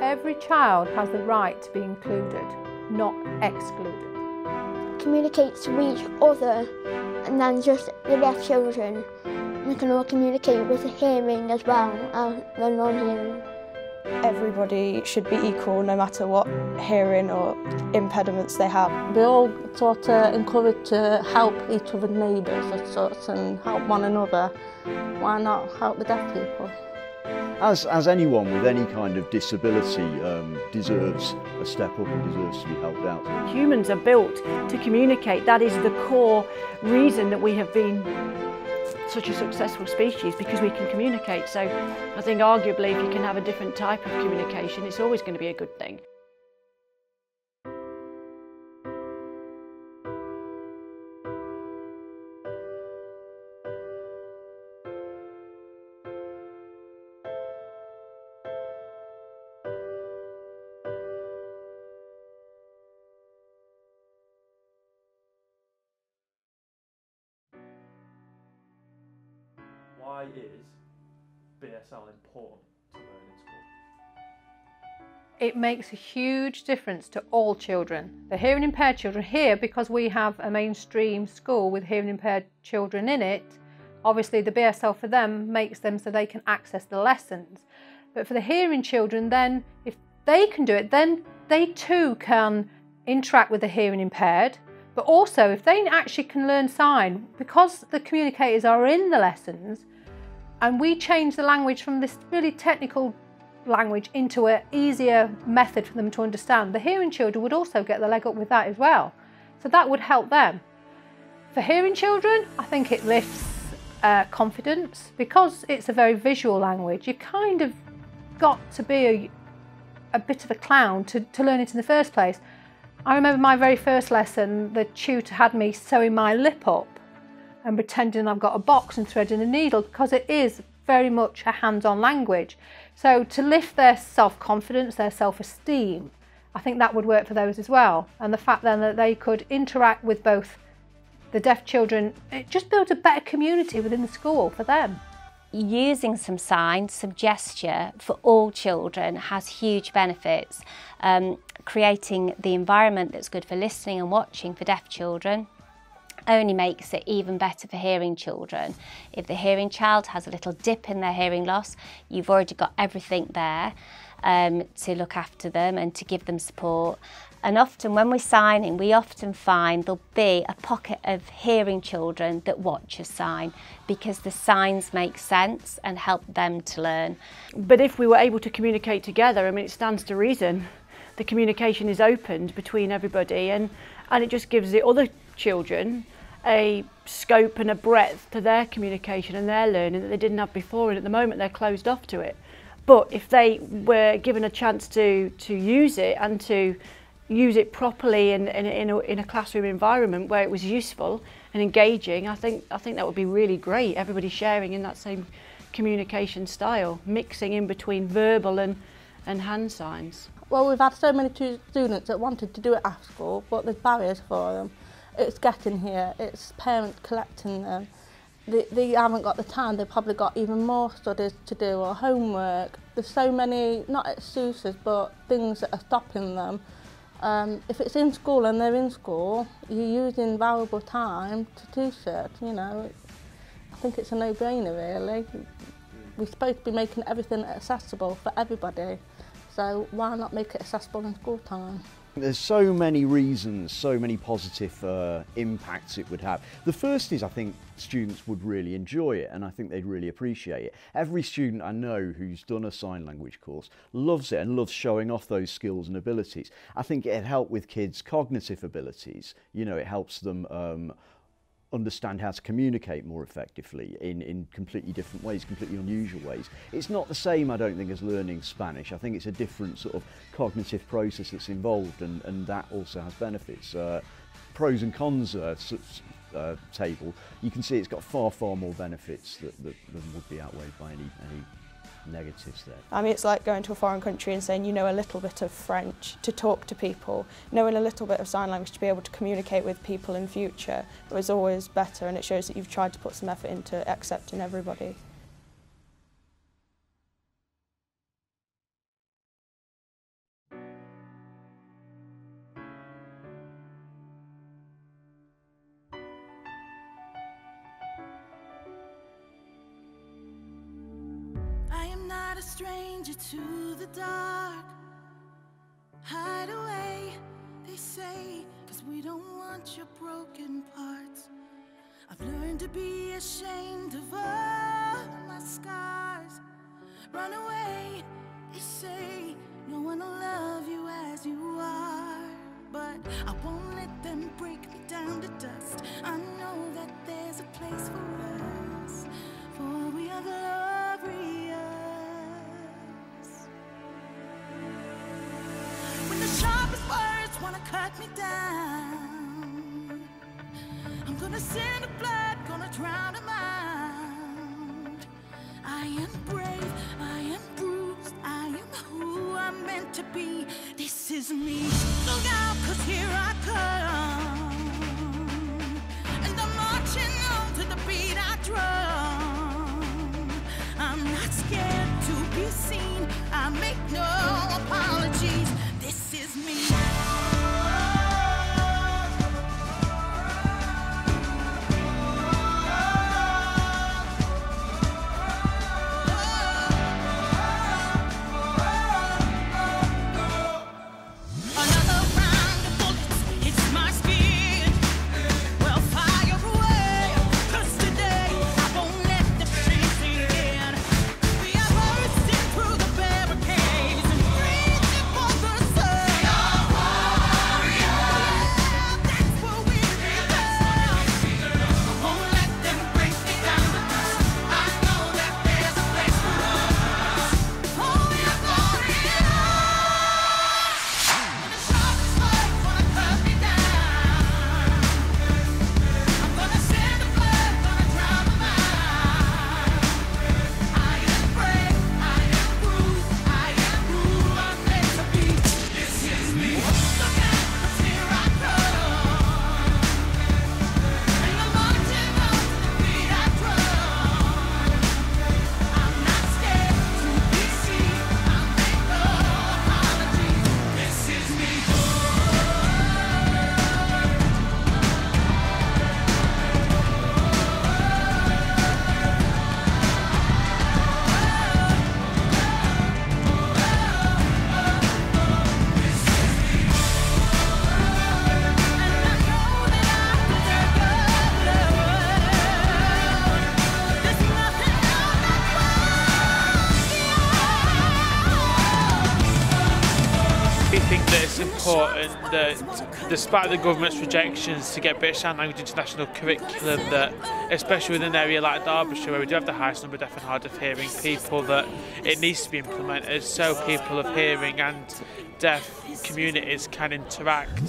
Every child has the right to be included, not excluded. Communicate to each other, and then just the deaf children, we can all communicate with the hearing as well as the non-hearing. Everybody should be equal no matter what hearing or impediments they have. We're all sort of encouraged to help each other's neighbours and such and help one another. Why not help the deaf people? As anyone with any kind of disability deserves a step up and deserves to be helped out. Humans are built to communicate. That is the core reason that we have been such a successful species, because we can communicate. So I think arguably if you can have a different type of communication, it's always going to be a good thing. Why is B.S.L important to learn in school? It makes a huge difference to all children. The hearing impaired children here, because we have a mainstream school with hearing impaired children in it, obviously the B.S.L for them makes them so they can access the lessons. But for the hearing children, then if they can do it, then they too can interact with the hearing impaired. But also if they actually can learn sign, because the communicators are in the lessons, and we change the language from this really technical language into an easier method for them to understand, the hearing children would also get the leg up with that as well. So that would help them. For hearing children, I think it lifts confidence. Because it's a very visual language, you kind of got to be a bit of a clown to learn it in the first place. I remember my very first lesson, the tutor had me sewing my lip up and pretending I've got a box and threading a needle, because it is very much a hands-on language. So to lift their self-confidence, their self-esteem, I think that would work for those as well. And the fact then that they could interact with both the deaf children, it just builds a better community within the school for them. Using some signs, some gesture for all children has huge benefits. Creating the environment that's good for listening and watching for deaf children only makes it even better for hearing children. If the hearing child has a little dip in their hearing loss, you've already got everything there to look after them and to give them support. And often when we're signing, we often find there'll be a pocket of hearing children that watch a sign, because the signs make sense and help them to learn. But if we were able to communicate together, I mean, it stands to reason. The communication is opened between everybody, and it just gives the other children a scope and a breadth to their communication and their learning that they didn't have before, and at the moment they're closed off to it. But if they were given a chance to use it and to use it properly in a classroom environment where it was useful and engaging, I think that would be really great. Everybody sharing in that same communication style, mixing in between verbal and hand signs. Well, we've had so many students that wanted to do it at school, but there's barriers for them. It's getting here, it's parents collecting them. They haven't got the time, they've probably got even more studies to do or homework. There's so many, not excuses, but things that are stopping them. If it's in school and they're in school, you're using valuable time to teach it, you know. I think it's a no-brainer really. We're supposed to be making everything accessible for everybody, so why not make it accessible in school time? There's so many reasons, so many positive impacts it would have. The first is I think students would really enjoy it, and I think they'd really appreciate it. Every student I know who's done a sign language course loves it and loves showing off those skills and abilities. I think it'd help with kids' cognitive abilities. You know, it helps them understand how to communicate more effectively in completely different ways, completely unusual ways. It's not the same, I don't think, as learning Spanish. I think it's a different sort of cognitive process that's involved, and that also has benefits. Pros and cons table, you can see it's got far more benefits than would be outweighed by any negatives there. I mean, it's like going to a foreign country and saying you know a little bit of French to talk to people. Knowing a little bit of sign language to be able to communicate with people in future is always better, and it shows that you've tried to put some effort into accepting everybody. not a stranger to the dark. Hide away, they say, 'cause we don't want your broken parts. I've learned to be ashamed of all my scars. Run away, they say, no one will love you as you are. But I won't let them break me down to dust. I know that there's a place for us, for we are glorious. When the sharpest words wanna cut me down, I'm gonna send the blood, gonna drown them out. I am brave, I am bruised, I am who I'm meant to be. This is me. Look out, 'cause here I come, and I'm marching on to the beat I drum. I'm not scared to be seen, I make no apologies. This is me. Important that, despite the government's rejections to get British Sign Language into national curriculum, that especially in an area like Derbyshire, where we do have the highest number of deaf and hard of hearing people, that it needs to be implemented so people of hearing and deaf communities can interact.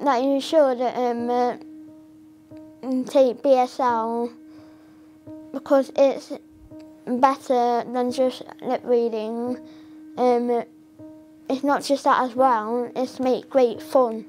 That you should take B.S.L because it's better than just lip reading. It's not just that as well, it's make great fun.